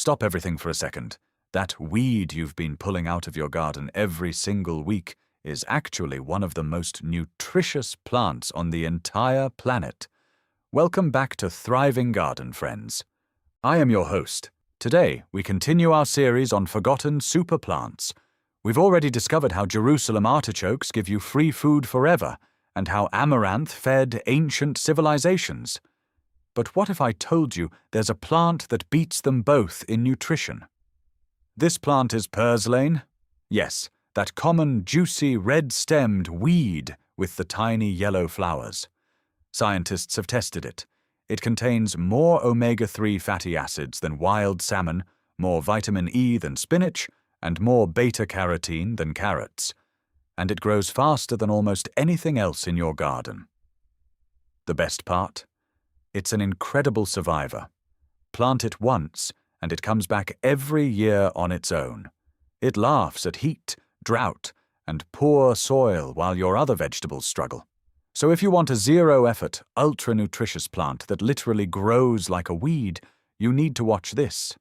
stop everything for a second. That weed you've been pulling out of your garden every single week is actually one of the most nutritious plants on the entire planet. Welcome back to Thriving Garden, friends. I am your host. Today, we continue our series on forgotten super plants. We've already discovered how Jerusalem artichokes give you free food forever, and how amaranth fed ancient civilizations. But what if I told you there's a plant that beats them both in nutrition? This plant is purslane. Yes, that common, juicy, red-stemmed weed with the tiny yellow flowers. Scientists have tested it. It contains more omega-3 fatty acids than wild salmon, more vitamin E than spinach, and more beta-carotene than carrots. And it grows faster than almost anything else in your garden. The best part? It's an incredible survivor. Plant it once, and it comes back every year on its own. It laughs at heat, drought, and poor soil while your other vegetables struggle. So if you want a zero-effort, ultra-nutritious plant that literally grows like a weed, you need to watch this.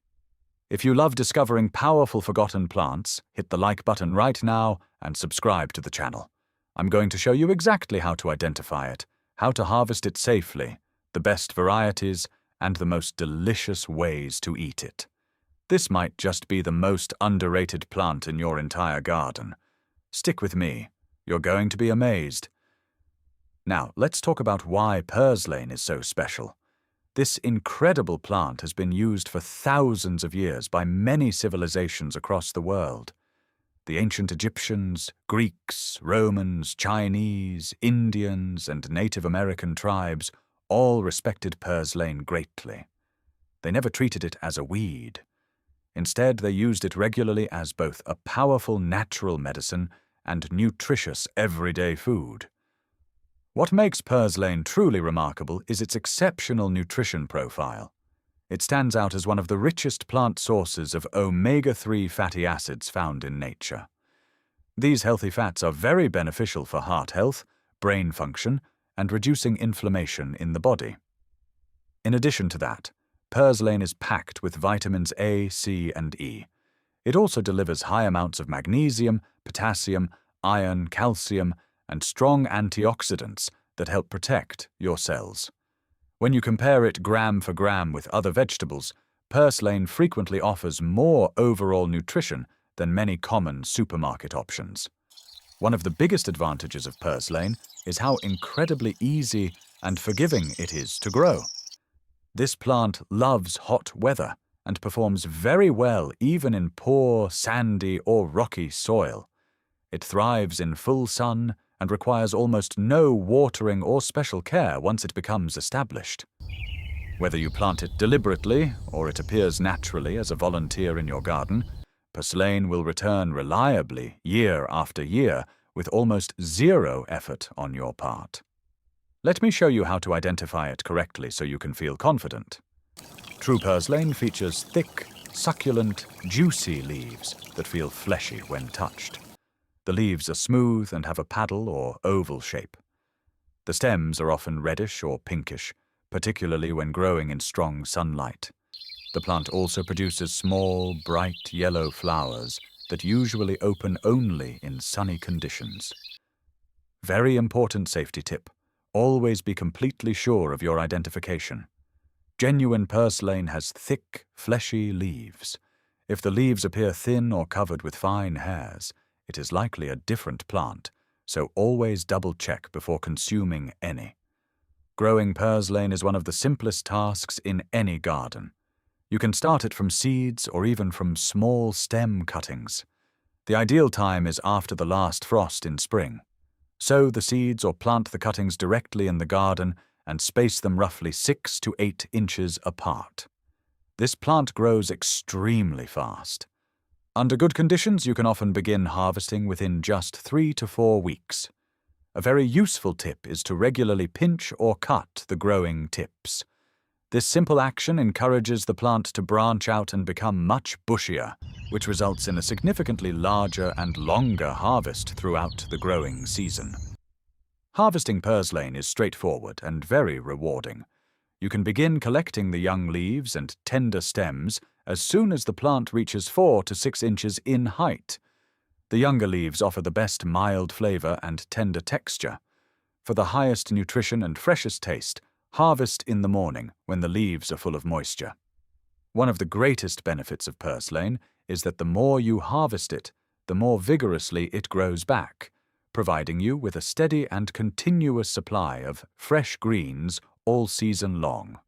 If you love discovering powerful forgotten plants, hit the like button right now and subscribe to the channel. I'm going to show you exactly how to identify it, how to harvest it safely, the best varieties, and the most delicious ways to eat it. This might just be the most underrated plant in your entire garden. Stick with me. You're going to be amazed. Now, let's talk about why purslane is so special. This incredible plant has been used for thousands of years by many civilizations across the world. The ancient Egyptians, Greeks, Romans, Chinese, Indians, and Native American tribes all respected purslane greatly. They never treated it as a weed. Instead, they used it regularly as both a powerful natural medicine and nutritious everyday food. What makes purslane truly remarkable is its exceptional nutrition profile. It stands out as one of the richest plant sources of omega-3 fatty acids found in nature. These healthy fats are very beneficial for heart health, brain function, and reducing inflammation in the body. In addition to that, purslane is packed with vitamins A, C, and E. It also delivers high amounts of magnesium, potassium, iron, calcium, and strong antioxidants that help protect your cells. When you compare it gram for gram with other vegetables, purslane frequently offers more overall nutrition than many common supermarket options. One of the biggest advantages of purslane is how incredibly easy and forgiving it is to grow. This plant loves hot weather and performs very well even in poor, sandy, or rocky soil. It thrives in full sun and requires almost no watering or special care once it becomes established. Whether you plant it deliberately or it appears naturally as a volunteer in your garden, purslane will return reliably year after year with almost zero effort on your part. Let me show you how to identify it correctly so you can feel confident. True purslane features thick, succulent, juicy leaves that feel fleshy when touched. The leaves are smooth and have a paddle or oval shape. The stems are often reddish or pinkish, particularly when growing in strong sunlight. The plant also produces small, bright yellow flowers that usually open only in sunny conditions. Very important safety tip: always be completely sure of your identification. Genuine purslane has thick, fleshy leaves. If the leaves appear thin or covered with fine hairs, it is likely a different plant, so always double-check before consuming any. Growing purslane is one of the simplest tasks in any garden. You can start it from seeds or even from small stem cuttings. The ideal time is after the last frost in spring. Sow the seeds or plant the cuttings directly in the garden and space them roughly 6 to 8 inches apart. This plant grows extremely fast. Under good conditions, you can often begin harvesting within just 3 to 4 weeks. A very useful tip is to regularly pinch or cut the growing tips. This simple action encourages the plant to branch out and become much bushier, which results in a significantly larger and longer harvest throughout the growing season. Harvesting purslane is straightforward and very rewarding. You can begin collecting the young leaves and tender stems as soon as the plant reaches 4 to 6 inches in height. The younger leaves offer the best mild flavor and tender texture. For the highest nutrition and freshest taste, harvest in the morning when the leaves are full of moisture. One of the greatest benefits of purslane is that the more you harvest it, the more vigorously it grows back, providing you with a steady and continuous supply of fresh greens all season long.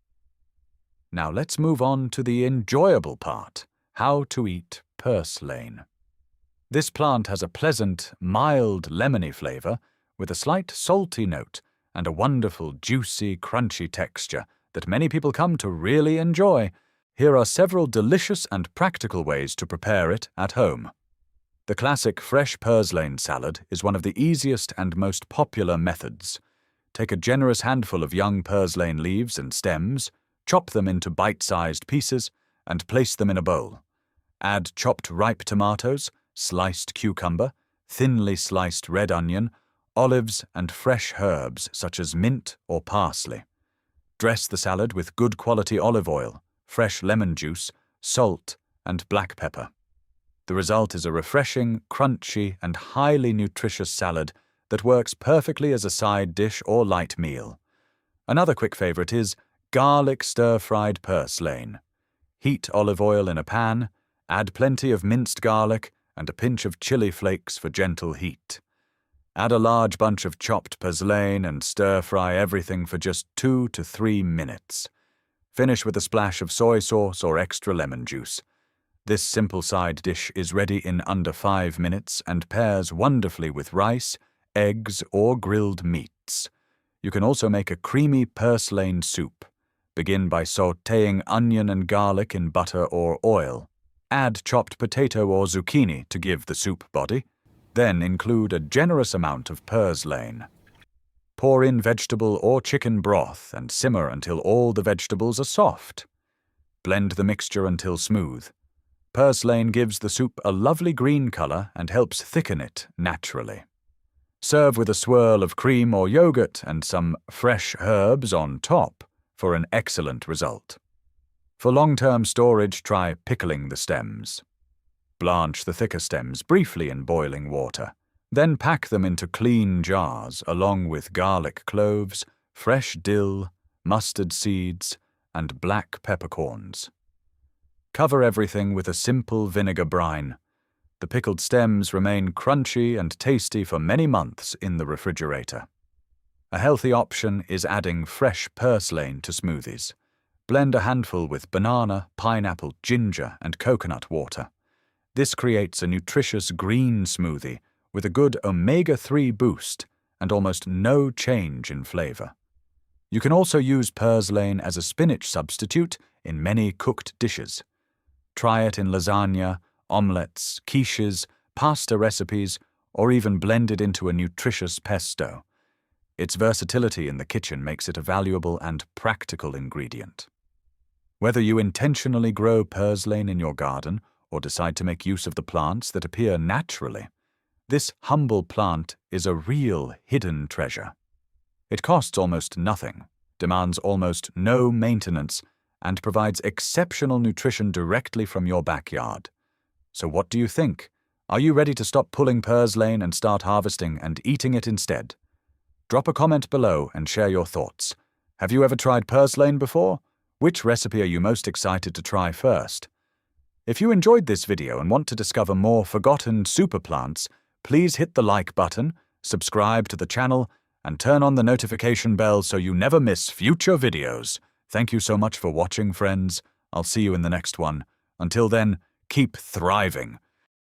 Now let's move on to the enjoyable part, how to eat purslane. This plant has a pleasant, mild, lemony flavor with a slight salty note and a wonderful, juicy, crunchy texture that many people come to really enjoy. Here are several delicious and practical ways to prepare it at home. The classic fresh purslane salad is one of the easiest and most popular methods. Take a generous handful of young purslane leaves and stems, chop them into bite-sized pieces, and place them in a bowl. Add chopped ripe tomatoes, sliced cucumber, thinly sliced red onion, olives, and fresh herbs such as mint or parsley. Dress the salad with good quality olive oil, fresh lemon juice, salt, and black pepper. The result is a refreshing, crunchy, and highly nutritious salad that works perfectly as a side dish or light meal. Another quick favorite is garlic stir-fried purslane. Heat olive oil in a pan, add plenty of minced garlic and a pinch of chili flakes for gentle heat. Add a large bunch of chopped purslane and stir-fry everything for just 2 to 3 minutes. Finish with a splash of soy sauce or extra lemon juice. This simple side dish is ready in under 5 minutes and pairs wonderfully with rice, eggs, or grilled meats. You can also make a creamy purslane soup. Begin by sautéing onion and garlic in butter or oil. Add chopped potato or zucchini to give the soup body. Then include a generous amount of purslane. Pour in vegetable or chicken broth and simmer until all the vegetables are soft. Blend the mixture until smooth. Purslane gives the soup a lovely green color and helps thicken it naturally. Serve with a swirl of cream or yogurt and some fresh herbs on top for an excellent result. For long-term storage, try pickling the stems. Blanch the thicker stems briefly in boiling water. Then pack them into clean jars along with garlic cloves, fresh dill, mustard seeds, and black peppercorns. Cover everything with a simple vinegar brine. The pickled stems remain crunchy and tasty for many months in the refrigerator. A healthy option is adding fresh purslane to smoothies. Blend a handful with banana, pineapple, ginger, and coconut water. This creates a nutritious green smoothie with a good omega-3 boost and almost no change in flavor. You can also use purslane as a spinach substitute in many cooked dishes. Try it in lasagna, omelettes, quiches, pasta recipes, or even blend it into a nutritious pesto. Its versatility in the kitchen makes it a valuable and practical ingredient. Whether you intentionally grow purslane in your garden or decide to make use of the plants that appear naturally, this humble plant is a real hidden treasure. It costs almost nothing, demands almost no maintenance, and provides exceptional nutrition directly from your backyard. So what do you think? Are you ready to stop pulling purslane and start harvesting and eating it instead? Drop a comment below and share your thoughts. Have you ever tried purslane before? Which recipe are you most excited to try first? If you enjoyed this video and want to discover more forgotten super plants, please hit the like button, subscribe to the channel, and turn on the notification bell so you never miss future videos. Thank you so much for watching, friends. I'll see you in the next one. Until then, keep thriving.